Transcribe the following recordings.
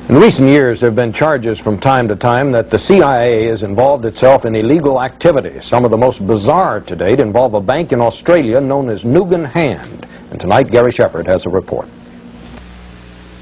In recent years, there have been charges from time to time that the CIA has involved itself in illegal activities. Some of the most bizarre to date involve a bank in Australia known as Nugan Hand. And tonight, Gary Shepard has a report.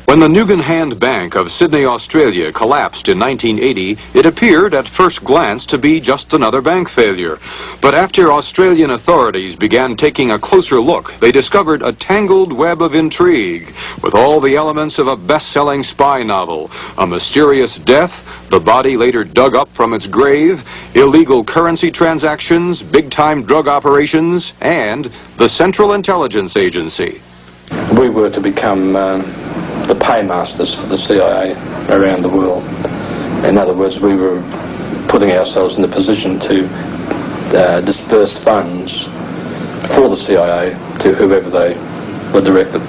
When the Nugan Hand Bank of Sydney, Australia collapsed in 1980, it appeared at first glance to be just another bank failure. But after Australian authorities began taking a closer look, they discovered a tangled web of intrigue with all the elements of a best-selling spy novel: a mysterious death, the body later dug up from its grave, illegal currency transactions, big-time drug operations, and the Central Intelligence Agency. We were to become the paymasters for the CIA around the world. In other words, we were putting ourselves in the position to disperse funds for the CIA to whoever they were directed.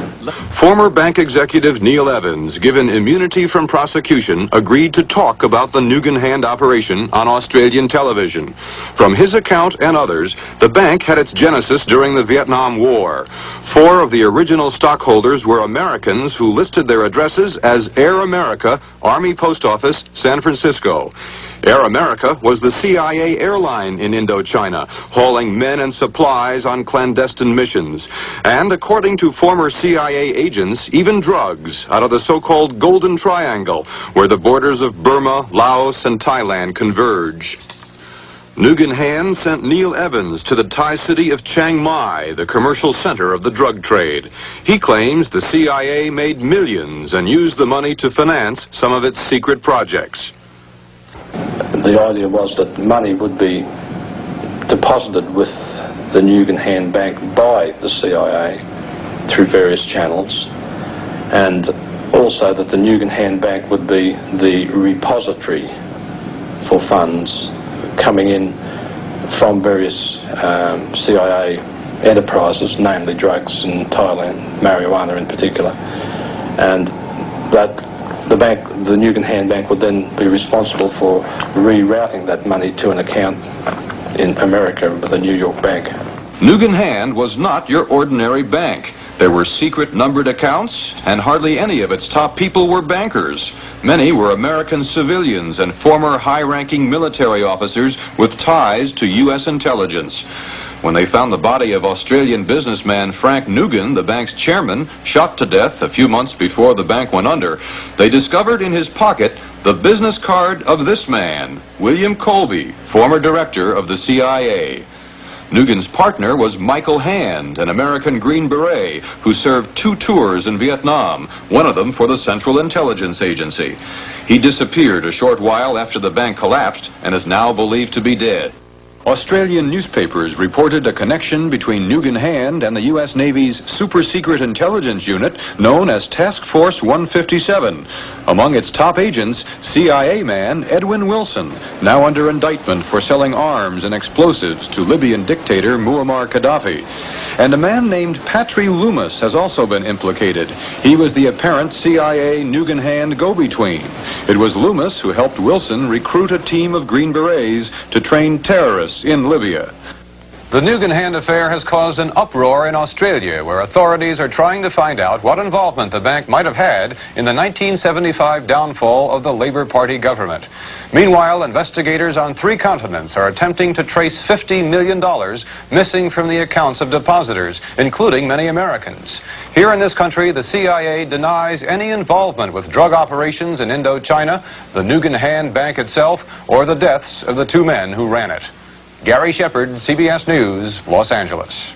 Former bank executive Neil Evans, given immunity from prosecution, agreed to talk about the Nugan Hand operation on Australian television. From his account and others, the bank had its genesis during the Vietnam War. 4 of the original stockholders were Americans who listed their addresses as Air America, Army Post Office, San Francisco. Air America was the CIA airline in Indochina, hauling men and supplies on clandestine missions. And according to former CIA agents, even drugs out of the so-called Golden Triangle, where the borders of Burma, Laos, and Thailand converge. Nugan Hand sent Neil Evans to the Thai city of Chiang Mai, the commercial center of the drug trade. He claims the CIA made millions and used the money to finance some of its secret projects. The idea was that money would be deposited with the Nugan Hand Bank by the CIA through various channels, and also that the Nugan Hand Bank would be the repository for funds coming in from various CIA enterprises, namely drugs in Thailand, marijuana in particular, and that the Nugan Hand Bank would then be responsible for rerouting that money to an account in America with a New York bank. Nugan Hand was not your ordinary bank. There were secret numbered accounts, and hardly any of its top people were bankers. Many were American civilians and former high-ranking military officers with ties to U.S. intelligence. When they found the body of Australian businessman Frank Nugan, the bank's chairman, shot to death a few months before the bank went under, they discovered in his pocket the business card of this man, William Colby, former director of the CIA. Nugan's partner was Michael Hand, an American Green Beret who served 2 tours in Vietnam, one of them for the Central Intelligence Agency. He disappeared a short while after the bank collapsed and is now believed to be dead. Australian newspapers reported a connection between Nugan Hand and the U.S. Navy's super-secret intelligence unit known as Task Force 157. Among its top agents, CIA man Edwin Wilson, now under indictment for selling arms and explosives to Libyan dictator Muammar Gaddafi. And a man named Patry Loomis has also been implicated. He was the apparent CIA Nugan Hand go-between. It was Loomis who helped Wilson recruit a team of Green Berets to train terrorists in Libya. The Nugan Hand affair has caused an uproar in Australia, where authorities are trying to find out what involvement the bank might have had in the 1975 downfall of the Labour Party government. Meanwhile, investigators on 3 continents are attempting to trace $50 million missing from the accounts of depositors, including many Americans. Here in this country, the CIA denies any involvement with drug operations in Indochina, the Nugan Hand Bank itself, or the deaths of the 2 men who ran it. Gary Shepard, CBS News, Los Angeles.